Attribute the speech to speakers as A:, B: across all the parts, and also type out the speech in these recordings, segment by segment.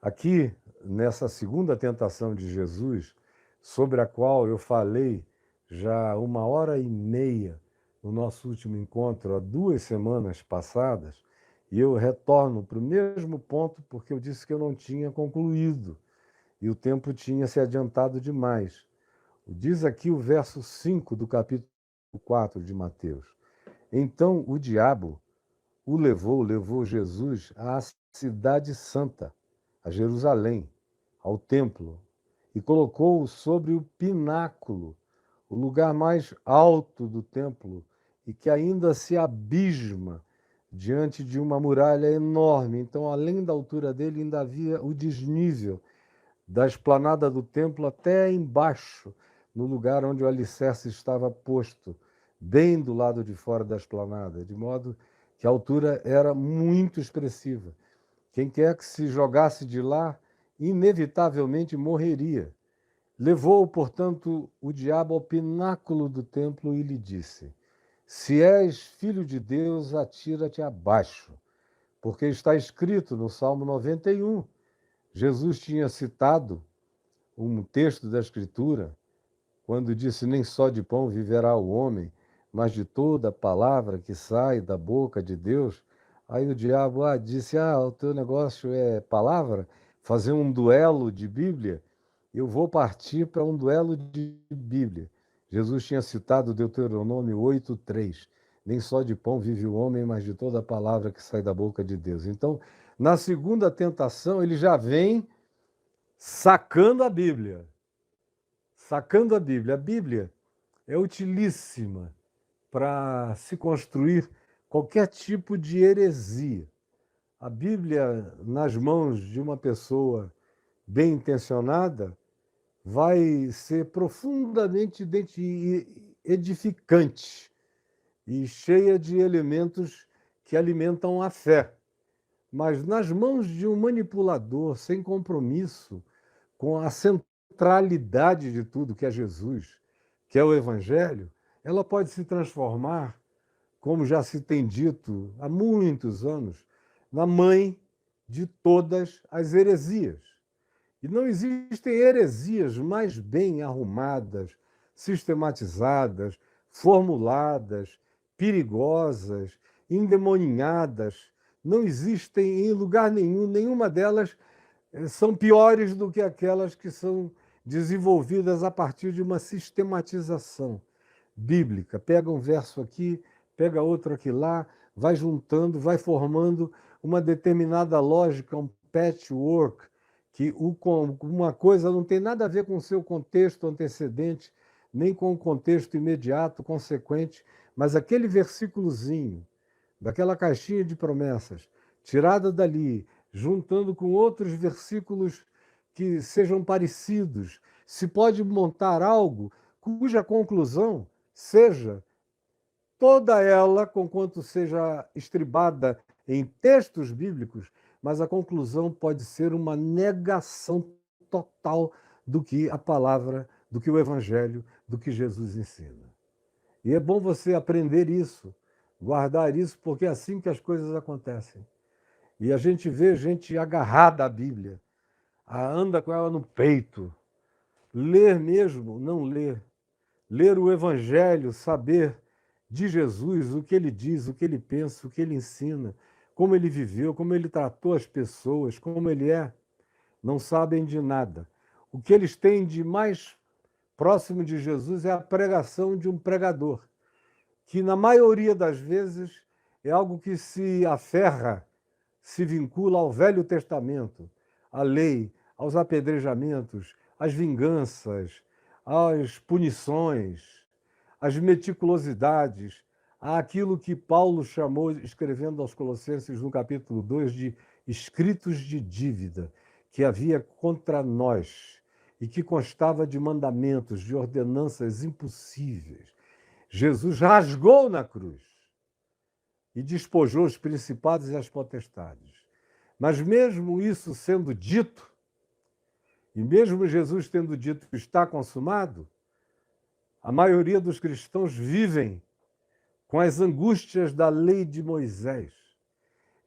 A: Aqui, nessa segunda tentação de Jesus, sobre a qual eu falei já 1 hora e meia no nosso último encontro, há 2 semanas passadas, e eu retorno para o mesmo ponto porque eu disse que eu não tinha concluído e o tempo tinha se adiantado demais. Diz aqui o verso 5 do capítulo 4 de Mateus. Então o diabo levou Jesus à cidade santa, a Jerusalém, ao templo, e colocou-o sobre o pináculo, o lugar mais alto do templo, e que ainda se abisma diante de uma muralha enorme. Então, além da altura dele, ainda havia o desnível da esplanada do templo até embaixo, no lugar onde o alicerce estava posto, bem do lado de fora da esplanada, de modo que a altura era muito expressiva. Quem quer que se jogasse de lá, inevitavelmente morreria. Levou, portanto, o diabo ao pináculo do templo e lhe disse: Se és filho de Deus, atira-te abaixo, porque está escrito no Salmo 91. Jesus tinha citado um texto da Escritura, quando disse: Nem só de pão viverá o homem, mas de toda a palavra que sai da boca de Deus. Aí o diabo disse: o teu negócio é palavra? Fazer um duelo de Bíblia? Eu vou partir para um duelo de Bíblia. Jesus tinha citado Deuteronômio 8:3. Nem só de pão vive o homem, mas de toda a palavra que sai da boca de Deus. Então, na segunda tentação, ele já vem sacando a Bíblia. Sacando a Bíblia. A Bíblia é utilíssima para se construir qualquer tipo de heresia. A Bíblia, nas mãos de uma pessoa bem intencionada, vai ser profundamente edificante e cheia de elementos que alimentam a fé. Mas nas mãos de um manipulador sem compromisso com a centralidade de tudo, que é Jesus, que é o Evangelho, ela pode se transformar, como já se tem dito há muitos anos, na mãe de todas as heresias. E não existem heresias mais bem arrumadas, sistematizadas, formuladas, perigosas, endemoninhadas. Não existem em lugar nenhum, nenhuma delas são piores do que aquelas que são desenvolvidas a partir de uma sistematização bíblica. Pega um verso aqui, pega outro aqui lá, vai juntando, vai formando uma determinada lógica, um patchwork, que uma coisa não tem nada a ver com o seu contexto antecedente, nem com o contexto imediato, consequente, mas aquele versículozinho, daquela caixinha de promessas, tirada dali, juntando com outros versículos que sejam parecidos, se pode montar algo cuja conclusão seja toda ela, conquanto seja estribada em textos bíblicos, mas a conclusão pode ser uma negação total do que a palavra, do que o Evangelho, do que Jesus ensina. E é bom você aprender isso, guardar isso, porque é assim que as coisas acontecem. E a gente vê gente agarrada à Bíblia, anda com ela no peito. Ler mesmo, não ler. Ler o Evangelho, saber de Jesus, o que ele diz, o que ele pensa, o que ele ensina, como ele viveu, como ele tratou as pessoas, como ele é, não sabem de nada. O que eles têm de mais próximo de Jesus é a pregação de um pregador, que na maioria das vezes é algo que se aferra, se vincula ao Velho Testamento, à lei, aos apedrejamentos, às vinganças, às punições, às meticulosidades, àquilo que Paulo chamou, escrevendo aos Colossenses no capítulo 2, de escritos de dívida que havia contra nós e que constava de mandamentos, de ordenanças impossíveis. Jesus rasgou na cruz e despojou os principados e as potestades. Mas mesmo isso sendo dito, e mesmo Jesus tendo dito que está consumado, a maioria dos cristãos vivem com as angústias da lei de Moisés.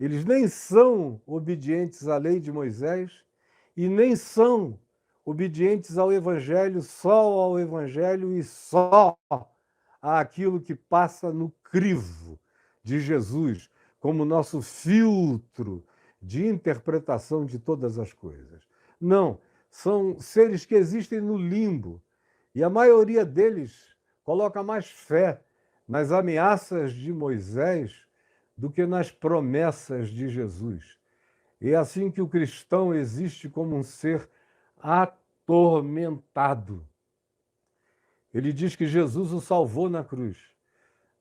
A: Eles nem são obedientes à lei de Moisés e nem são obedientes ao Evangelho, só ao Evangelho e só àquilo que passa no crivo de Jesus, como nosso filtro de interpretação de todas as coisas. Não, são seres que existem no limbo, e a maioria deles coloca mais fé nas ameaças de Moisés do que nas promessas de Jesus. E é assim que o cristão existe como um ser atormentado. Ele diz que Jesus o salvou na cruz,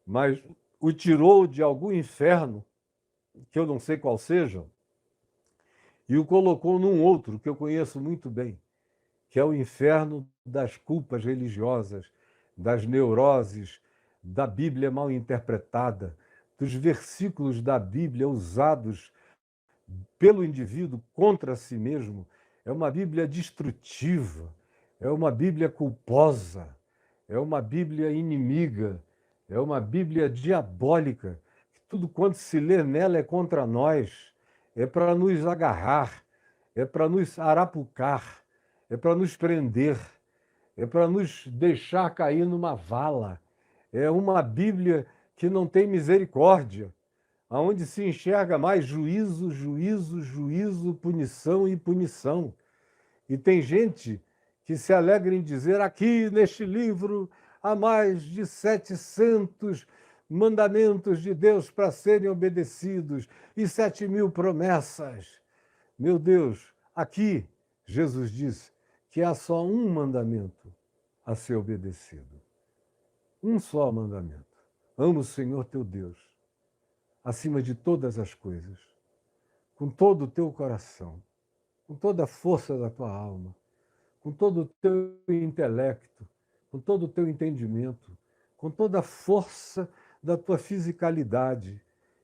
A: mas o tirou de algum inferno, que eu não sei qual seja, e o colocou num outro que eu conheço muito bem, que é o inferno das culpas religiosas, das neuroses, da Bíblia mal interpretada, dos versículos da Bíblia usados pelo indivíduo contra si mesmo. É uma Bíblia destrutiva, é uma Bíblia culposa, é uma Bíblia inimiga, é uma Bíblia diabólica. Tudo quanto se lê nela é contra nós, é para nos agarrar, é para nos arapucar, é para nos prender, é para nos deixar cair numa vala. É uma Bíblia que não tem misericórdia, aonde se enxerga mais juízo, juízo, juízo, punição e punição. E tem gente que se alegra em dizer aqui neste livro há mais de 700 mandamentos de Deus para serem obedecidos e 7.000 promessas. Meu Deus, aqui Jesus disse que há só um mandamento a ser obedecido. Um só mandamento. Ama o Senhor teu Deus acima de todas as coisas, com todo o teu coração, com toda a força da tua alma, com todo o teu intelecto, com todo o teu entendimento, com toda a força da tua fisicalidade,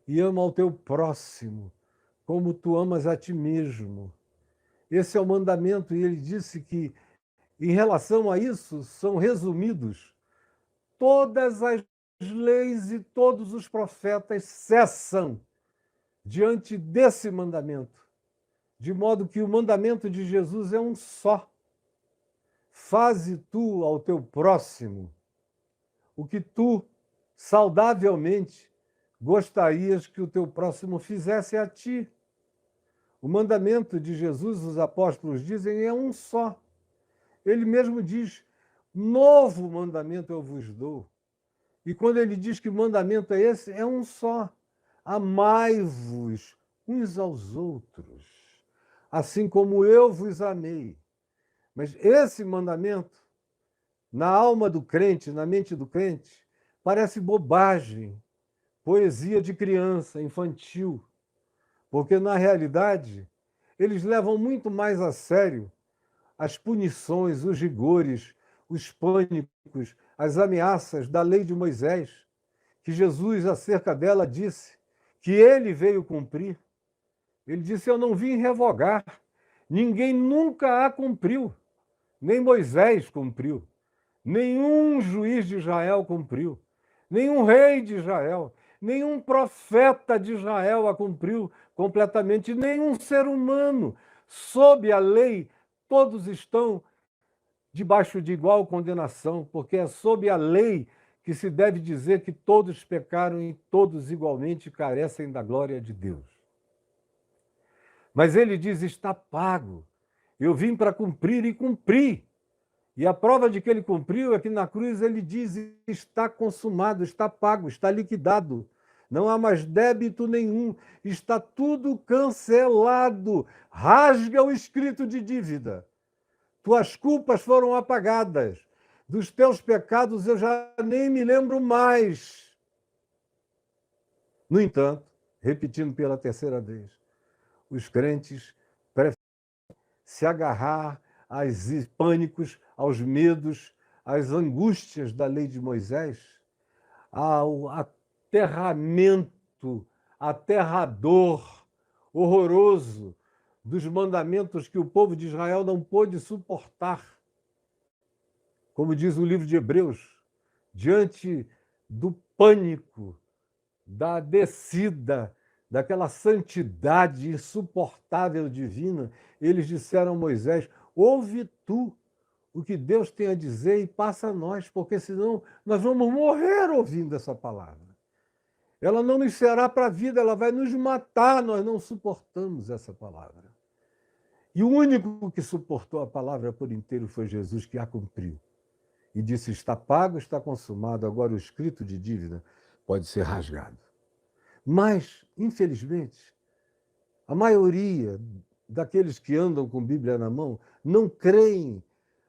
A: e ama ao teu próximo, como tu amas a ti mesmo. Esse é o mandamento, e ele disse que, em relação a isso, são resumidos todas as leis e todos os profetas cessam diante desse mandamento, de modo que o mandamento de Jesus é um só. Faze tu ao teu próximo o que tu, saudavelmente, gostarias que o teu próximo fizesse a ti. O mandamento de Jesus, os apóstolos dizem, é um só. Ele mesmo diz, novo mandamento eu vos dou. E quando ele diz que o mandamento é esse, é um só. Amai-vos uns aos outros, assim como eu vos amei. Mas esse mandamento, na alma do crente, na mente do crente, parece bobagem, poesia de criança, infantil, porque, na realidade, eles levam muito mais a sério as punições, os rigores, os pânicos, as ameaças da lei de Moisés, que Jesus, acerca dela, disse que ele veio cumprir. Ele disse, eu não vim revogar. Ninguém nunca a cumpriu. Nem Moisés cumpriu. Nenhum juiz de Israel cumpriu. Nenhum rei de Israel. Nenhum profeta de Israel a cumpriu completamente. Nenhum ser humano. Sob a lei, todos estão debaixo de igual condenação, porque é sob a lei que se deve dizer que todos pecaram e todos igualmente carecem da glória de Deus. Mas ele diz, está pago. Eu vim para cumprir e cumpri. E a prova de que ele cumpriu é que na cruz ele diz, está consumado, está pago, está liquidado. Não há mais débito nenhum, está tudo cancelado. Rasga o escrito de dívida. Tuas culpas foram apagadas. Dos teus pecados eu já nem me lembro mais. No entanto, repetindo pela terceira vez, os crentes preferem se agarrar aos pânicos, aos medos, às angústias da lei de Moisés, ao aterramento aterrador, horroroso dos mandamentos que o povo de Israel não pôde suportar. Como diz o livro de Hebreus, diante do pânico, da descida, daquela santidade insuportável divina, eles disseram a Moisés: ouve tu o que Deus tem a dizer e passa a nós, porque senão nós vamos morrer ouvindo essa palavra. Ela não nos será para a vida, ela vai nos matar, nós não suportamos essa palavra. E o único que suportou a palavra por inteiro foi Jesus, que a cumpriu. E disse: está pago, está consumado, agora o escrito de dívida pode ser rasgado. Mas, infelizmente, a maioria daqueles que andam com Bíblia na mão não creem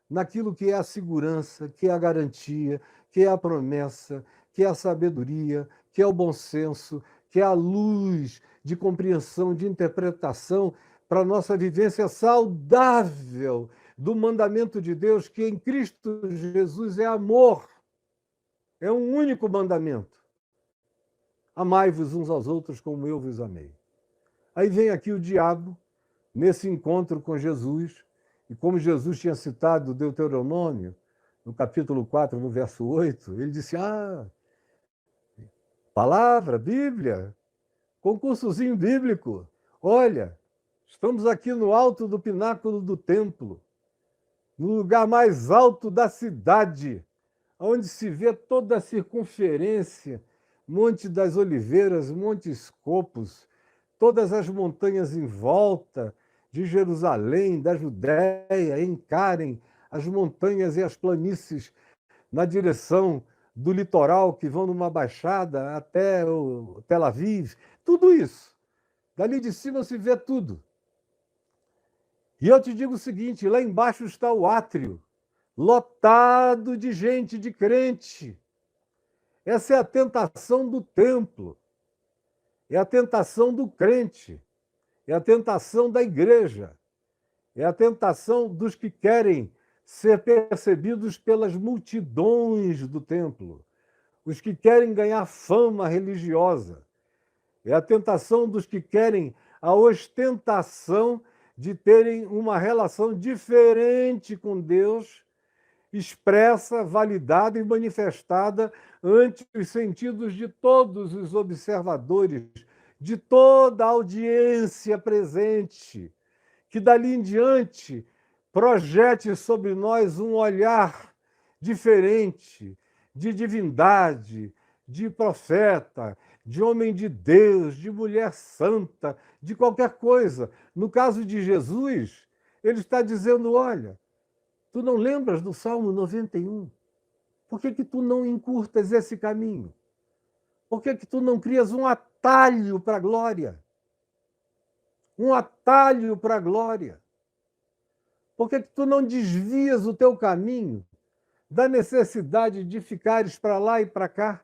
A: naquilo que é a segurança, que é a garantia, que é a promessa, que é a sabedoria, que é o bom senso, que é a luz de compreensão, de interpretação para a nossa vivência saudável do mandamento de Deus, que em Cristo Jesus é amor. É um único mandamento. Amai-vos uns aos outros como eu vos amei. Aí vem aqui o diabo, nesse encontro com Jesus, e como Jesus tinha citado Deuteronômio, no capítulo 4, no verso 8, ele disse: palavra, Bíblia, concursozinho bíblico. Olha, estamos aqui no alto do pináculo do templo, no lugar mais alto da cidade, onde se vê toda a circunferência, Monte das Oliveiras, Monte Scopus, todas as montanhas em volta de Jerusalém, da Judéia, encarem as montanhas e as planícies na direção do litoral, que vão numa baixada até o Tel Aviv, tudo isso. Dali de cima se vê tudo. E eu te digo o seguinte: lá embaixo está o átrio, lotado de gente, de crente. Essa é a tentação do templo, é a tentação do crente, é a tentação da igreja, é a tentação dos que querem ser percebidos pelas multidões do templo, os que querem ganhar fama religiosa. É a tentação dos que querem a ostentação de terem uma relação diferente com Deus, expressa, validada e manifestada ante os sentidos de todos os observadores, de toda a audiência presente, que dali em diante projete sobre nós um olhar diferente, de divindade, de profeta, de homem de Deus, de mulher santa, de qualquer coisa. No caso de Jesus, ele está dizendo: olha, tu não lembras do Salmo 91? Por que tu não encurtas esse caminho? Por que tu não crias um atalho para a glória? Um atalho para a glória. Por que tu não desvias o teu caminho da necessidade de ficares para lá e para cá?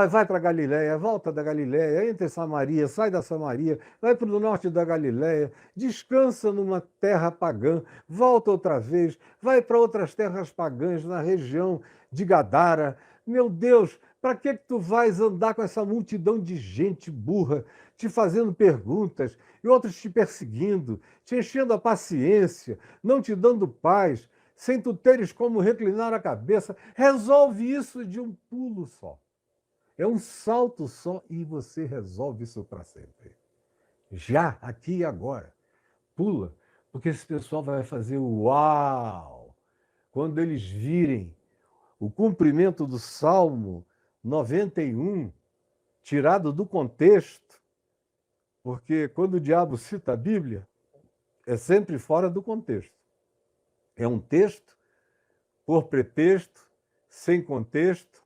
A: Vai para a Galiléia, volta da Galiléia, entra em Samaria, sai da Samaria, vai para o norte da Galiléia, descansa numa terra pagã, volta outra vez, vai para outras terras pagãs na região de Gadara. Meu Deus, para que tu vais andar com essa multidão de gente burra, te fazendo perguntas e outros te perseguindo, te enchendo a paciência, não te dando paz, sem tu teres como reclinar a cabeça? Resolve isso de um pulo só. É um salto só e você resolve isso para sempre. Já, aqui e agora. Pula, porque esse pessoal vai fazer uau! Quando eles virem o cumprimento do Salmo 91, tirado do contexto, porque quando o diabo cita a Bíblia, é sempre fora do contexto. É um texto por pretexto, sem contexto,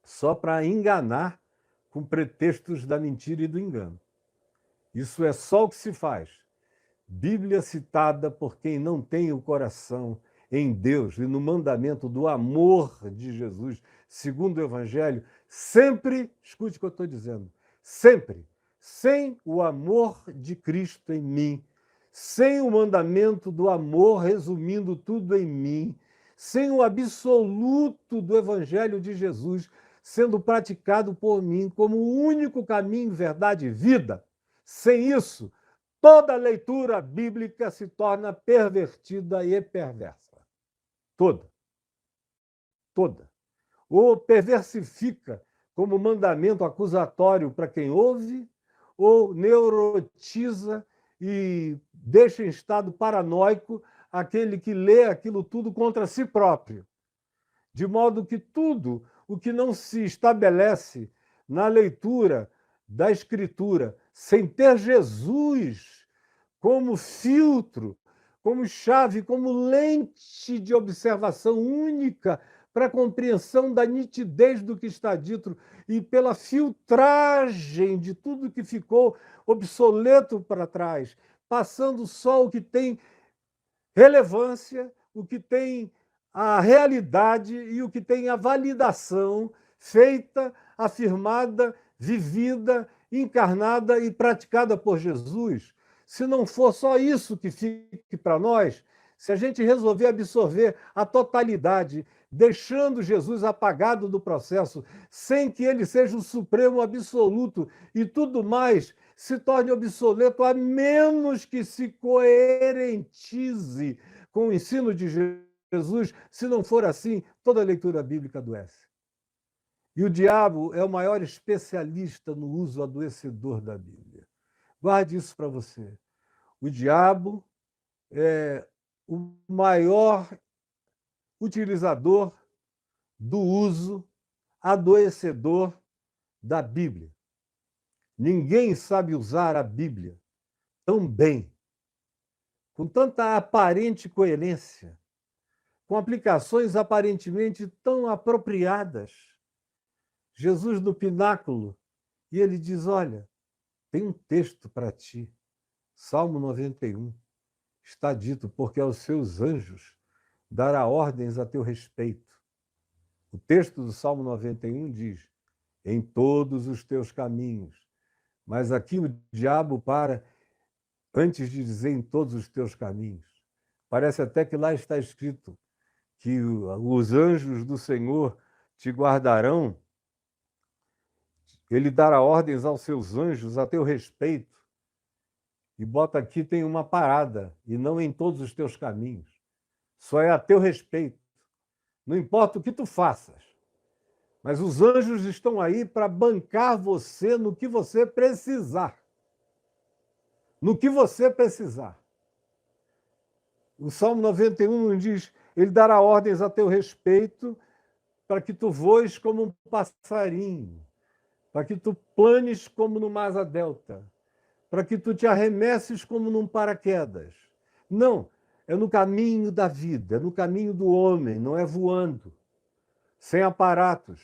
A: só para enganar com pretextos da mentira e do engano. Isso é só o que se faz. Bíblia citada por quem não tem o coração em Deus e no mandamento do amor de Jesus, segundo o Evangelho, sempre, escute o que eu estou dizendo, sempre, sem o amor de Cristo em mim, sem o mandamento do amor resumindo tudo em mim, sem o absoluto do Evangelho de Jesus sendo praticado por mim como o único caminho, verdade e vida. Sem isso, toda leitura bíblica se torna pervertida e perversa. Toda. Toda. Ou perversifica como mandamento acusatório para quem ouve, ou neurotiza e deixa em estado paranoico aquele que lê aquilo tudo contra si próprio. De modo que tudo o que não se estabelece na leitura da Escritura, sem ter Jesus como filtro, como chave, como lente de observação única para a compreensão da nitidez do que está dito e pela filtragem de tudo que ficou obsoleto para trás, passando só o que tem relevância, o que tem a realidade e o que tem a validação feita, afirmada, vivida, encarnada e praticada por Jesus. Se não for só isso que fique para nós, se a gente resolver absorver a totalidade, deixando Jesus apagado do processo, sem que ele seja o supremo absoluto e tudo mais se torne obsoleto, a menos que se coerentize com o ensino de Jesus. Se não for assim, toda a leitura bíblica adoece. E o diabo é o maior especialista no uso adoecedor da Bíblia. Guarde isso para você. O diabo é o maior utilizador do uso adoecedor da Bíblia. Ninguém sabe usar a Bíblia tão bem, com tanta aparente coerência, com aplicações aparentemente tão apropriadas. Jesus no pináculo, e ele diz: olha, tem um texto para ti, Salmo 91, está dito, porque aos seus anjos dará ordens a teu respeito. O texto do Salmo 91 diz: em todos os teus caminhos. Mas aqui o diabo para antes de dizer em todos os teus caminhos. Parece até que lá está escrito que os anjos do Senhor te guardarão, ele dará ordens aos seus anjos a teu respeito. E bota aqui, tem uma parada, e não em todos os teus caminhos. Só é a teu respeito. Não importa o que tu faças, mas os anjos estão aí para bancar você no que você precisar. No que você precisar. O Salmo 91 diz: ele dará ordens a teu respeito para que tu voes como um passarinho, para que tu planes como numa asa delta, para que tu te arremesses como num paraquedas. Não, é no caminho da vida, é no caminho do homem, não é voando, sem aparatos.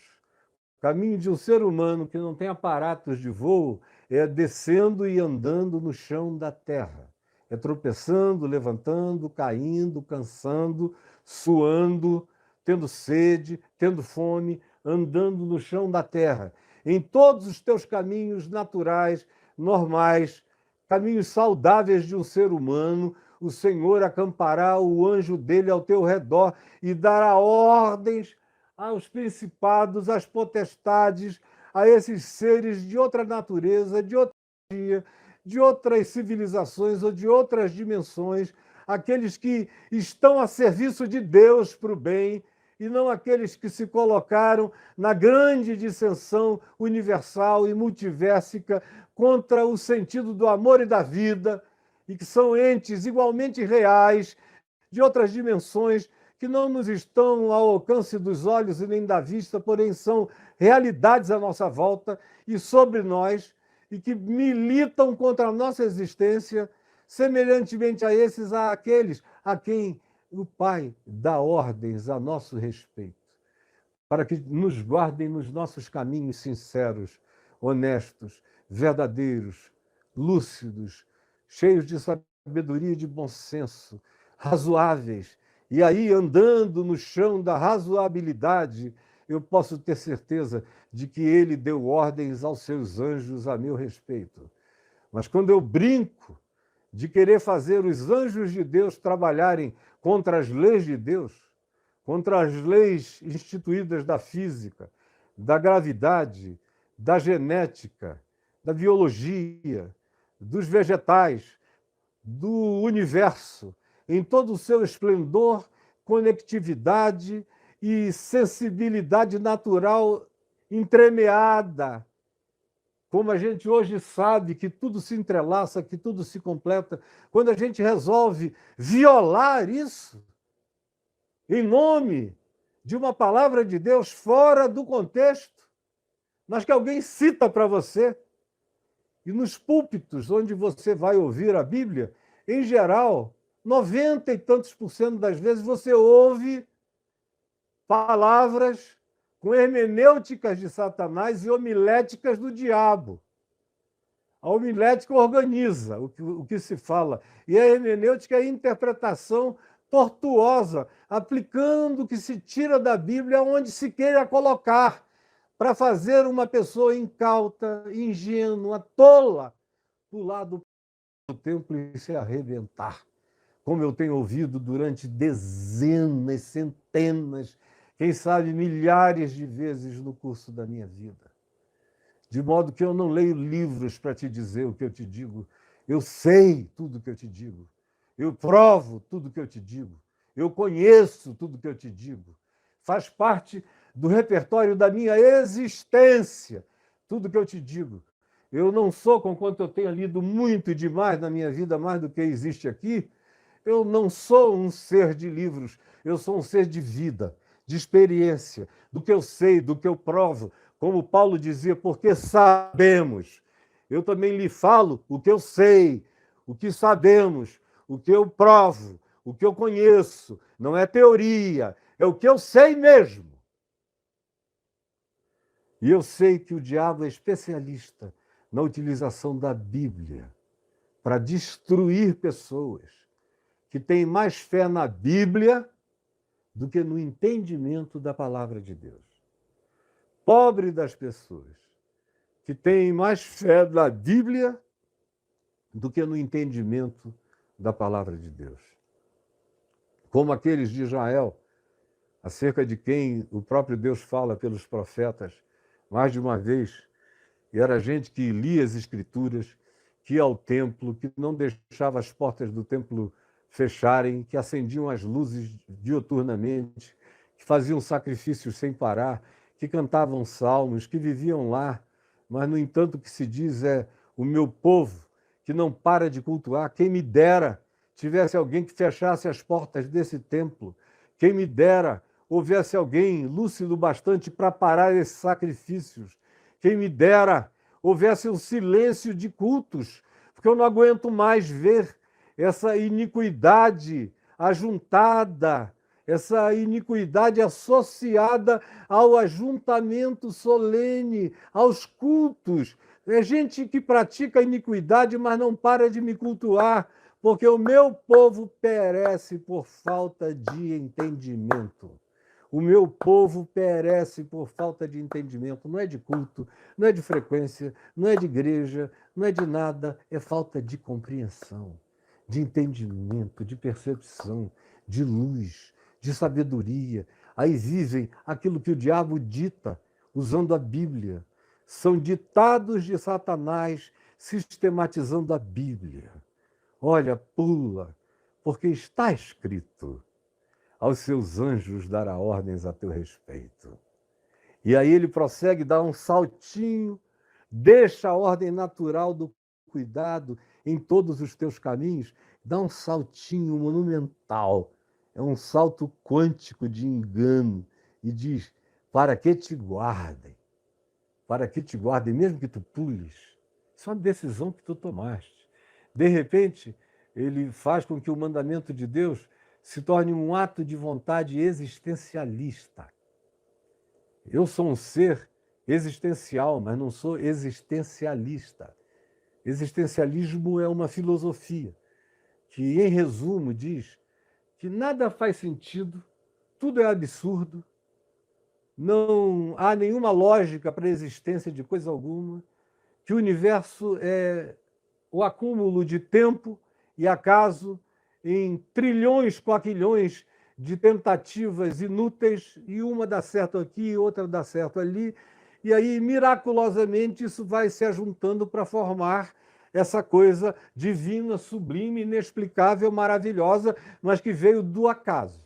A: O caminho de um ser humano que não tem aparatos de voo é descendo e andando no chão da terra. É tropeçando, levantando, caindo, cansando, suando, tendo sede, tendo fome, andando no chão da terra. Em todos os teus caminhos naturais, normais, caminhos saudáveis de um ser humano, o Senhor acampará o anjo dele ao teu redor e dará ordens aos principados, às potestades, a esses seres de outra natureza, de outra dia, de outras civilizações ou de outras dimensões, aqueles que estão a serviço de Deus para o bem, e não aqueles que se colocaram na grande dissensão universal e multiversica contra o sentido do amor e da vida, e que são entes igualmente reais, de outras dimensões, que não nos estão ao alcance dos olhos e nem da vista, porém são realidades à nossa volta e sobre nós, e que militam contra a nossa existência, semelhantemente a esses, àqueles a quem o Pai dá ordens a nosso respeito, para que nos guardem nos nossos caminhos sinceros, honestos, verdadeiros, lúcidos, cheios de sabedoria e de bom senso, razoáveis. E aí, andando no chão da razoabilidade, eu posso ter certeza de que ele deu ordens aos seus anjos a meu respeito. Mas quando eu brinco de querer fazer os anjos de Deus trabalharem contra as leis de Deus, contra as leis instituídas da física, da gravidade, da genética, da biologia, dos vegetais, do universo, em todo o seu esplendor, conectividade e sensibilidade natural entremeada, como a gente hoje sabe que tudo se entrelaça, que tudo se completa, quando a gente resolve violar isso em nome de uma palavra de Deus fora do contexto, mas que alguém cita para você, e nos púlpitos onde você vai ouvir a Bíblia, em geral, 90 e tantos por cento das vezes você ouve palavras com hermenêuticas de Satanás e homiléticas do diabo. A homilética organiza o que se fala, e a hermenêutica é a interpretação tortuosa, aplicando o que se tira da Bíblia onde se queira colocar, para fazer uma pessoa incauta, ingênua, tola, pular do templo e se arrebentar. Como eu tenho ouvido durante dezenas, centenas, quem sabe milhares de vezes no curso da minha vida. De modo que eu não leio livros para te dizer o que eu te digo. Eu sei tudo o que eu te digo. Eu provo tudo o que eu te digo. Eu conheço tudo o que eu te digo. Faz parte do repertório da minha existência tudo o que eu te digo. Eu não sou, conquanto eu tenha lido muito e demais na minha vida, mais do que existe aqui, eu não sou um ser de livros, eu sou um ser de vida, de experiência, do que eu sei, do que eu provo. Como Paulo dizia, porque sabemos. Eu também lhe falo o que eu sei, o que sabemos, o que eu provo, o que eu conheço. Não é teoria, é o que eu sei mesmo. E eu sei que o diabo é especialista na utilização da Bíblia para destruir pessoas que têm mais fé na Bíblia do que no entendimento da palavra de Deus. Pobre das pessoas que têm mais fé na Bíblia do que no entendimento da palavra de Deus. Como aqueles de Israel, acerca de quem o próprio Deus fala pelos profetas mais de uma vez, e era gente que lia as Escrituras, que ia ao templo, que não deixava as portas do templo fecharem, que acendiam as luzes diuturnamente, que faziam sacrifícios sem parar, que cantavam salmos, que viviam lá, mas, no entanto, o que se diz é o meu povo, que não para de cultuar. Quem me dera tivesse alguém que fechasse as portas desse templo, quem me dera houvesse alguém lúcido bastante para parar esses sacrifícios, quem me dera houvesse um silêncio de cultos, porque eu não aguento mais ver essa iniquidade ajuntada, essa iniquidade associada ao ajuntamento solene, aos cultos. É gente que pratica iniquidade, mas não para de me cultuar, porque o meu povo perece por falta de entendimento. O meu povo perece por falta de entendimento. Não é de culto, não é de frequência, não é de igreja, não é de nada. É falta de compreensão, de entendimento, de percepção, de luz, de sabedoria. Aí vivem aquilo que o diabo dita, usando a Bíblia. São ditados de Satanás, sistematizando a Bíblia. Olha, pula, porque está escrito: aos seus anjos dará ordens a teu respeito. E aí ele prossegue, dá um saltinho, deixa a ordem natural do cuidado em todos os teus caminhos, dá um saltinho monumental, é um salto quântico de engano, e diz: para que te guardem, mesmo que tu pules. Isso é uma decisão que tu tomaste. De repente, ele faz com que o mandamento de Deus se torne um ato de vontade existencialista. Eu sou um ser existencial, mas não sou existencialista. Existencialismo é uma filosofia que, em resumo, diz que nada faz sentido, tudo é absurdo, não há nenhuma lógica para a existência de coisa alguma, que o universo é o acúmulo de tempo e acaso em trilhões, quaquilhões de tentativas inúteis, e uma dá certo aqui, outra dá certo ali, e aí, miraculosamente, isso vai se ajuntando para formar essa coisa divina, sublime, inexplicável, maravilhosa, mas que veio do acaso.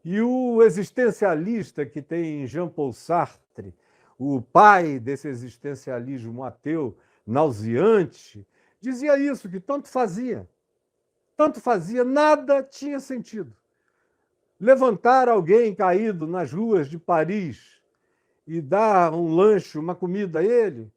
A: E o existencialista que tem Jean-Paul Sartre, o pai desse existencialismo ateu nauseante, dizia isso, que tanto fazia, nada tinha sentido. Levantar alguém caído nas ruas de Paris e dar um lanche, uma comida a ele,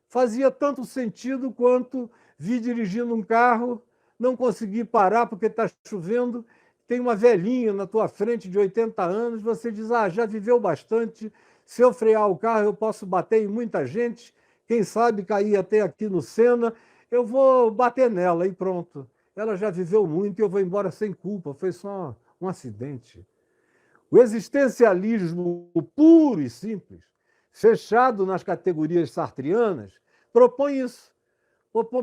A: fazia tanto sentido quanto vir dirigindo um carro, não conseguir parar porque está chovendo, tem uma velhinha na tua frente de 80 anos, você diz, já viveu bastante, se eu frear o carro eu posso bater em muita gente, quem sabe cair até aqui no Sena, eu vou bater nela e pronto. Ela já viveu muito e eu vou embora sem culpa, foi só um acidente. O existencialismo puro e simples, fechado nas categorias sartrianas, propõe isso.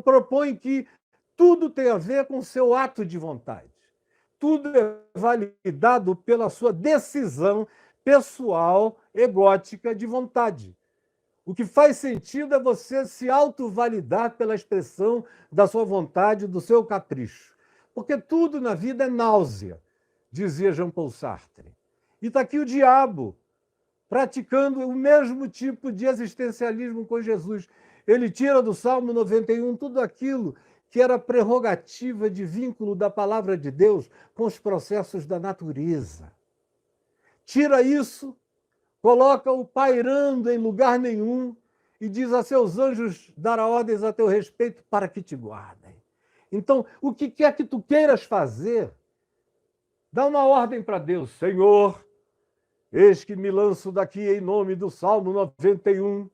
A: Propõe que tudo tem a ver com o seu ato de vontade. Tudo é validado pela sua decisão pessoal, egótica de vontade. O que faz sentido é você se autovalidar pela expressão da sua vontade, do seu capricho. Porque tudo na vida é náusea, dizia Jean-Paul Sartre. E está aqui o diabo, praticando o mesmo tipo de existencialismo com Jesus. Ele tira do Salmo 91 tudo aquilo que era prerrogativa de vínculo da palavra de Deus com os processos da natureza. Tira isso, coloca-o pairando em lugar nenhum e diz a seus anjos dará ordens a teu respeito para que te guardem. Então, o que quer que tu queiras fazer, dá uma ordem para Deus. Senhor, eis que me lanço daqui em nome do Salmo 91,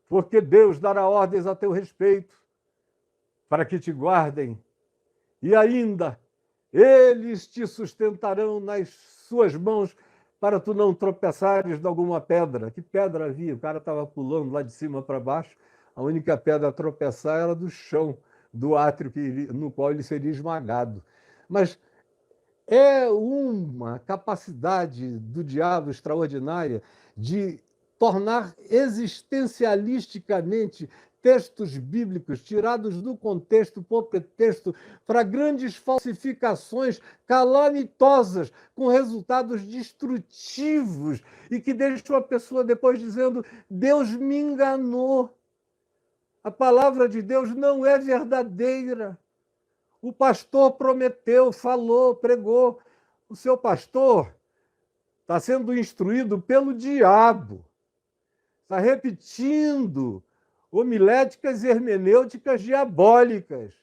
A: porque Deus dará ordens a teu respeito para que te guardem. E ainda, eles te sustentarão nas suas mãos para tu não tropeçares de alguma pedra. Que pedra havia? O cara estava pulando lá de cima para baixo, a única pedra a tropeçar era do chão, do átrio no qual ele seria esmagado. Mas é uma capacidade do diabo extraordinária de tornar existencialisticamente textos bíblicos tirados do contexto por pretexto para grandes falsificações calamitosas, com resultados destrutivos e que deixam a pessoa depois dizendo: Deus me enganou. A palavra de Deus não é verdadeira. O pastor prometeu, falou, pregou. O seu pastor está sendo instruído pelo diabo. Está repetindo homiléticas e hermenêuticas diabólicas,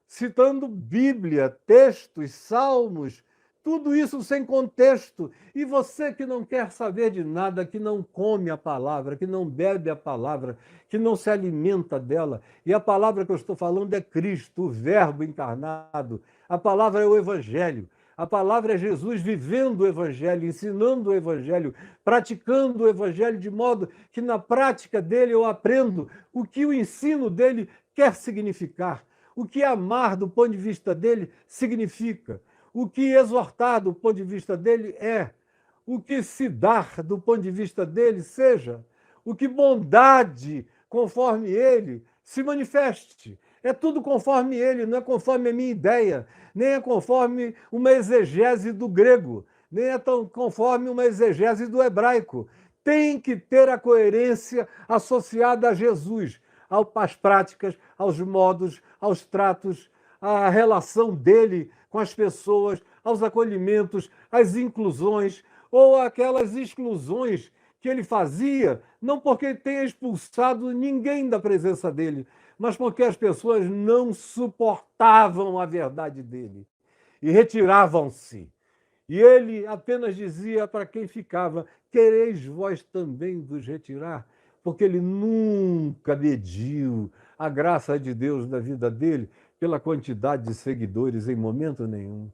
A: citando Bíblia, textos, salmos, tudo isso sem contexto. E você que não quer saber de nada, que não come a palavra, que não bebe a palavra, que não se alimenta dela, e a palavra que eu estou falando é Cristo, o Verbo encarnado, a palavra é o Evangelho. A palavra é Jesus vivendo o Evangelho, ensinando o Evangelho, praticando o Evangelho, de modo que na prática dele eu aprendo o que o ensino dele quer significar, o que amar do ponto de vista dele significa, o que exortar do ponto de vista dele é, o que se dar do ponto de vista dele seja, o que bondade conforme ele se manifeste. É tudo conforme ele, não é conforme a minha ideia, nem é conforme uma exegese do grego, nem é tão conforme uma exegese do hebraico. Tem que ter a coerência associada a Jesus, às práticas, aos modos, aos tratos, à relação dele com as pessoas, aos acolhimentos, às inclusões, ou aquelas exclusões que ele fazia, não porque tenha expulsado ninguém da presença dele, mas porque as pessoas não suportavam a verdade dele e retiravam-se. E ele apenas dizia para quem ficava: quereis vós também vos retirar? Porque ele nunca mediu a graça de Deus na vida dele pela quantidade de seguidores em momento nenhum.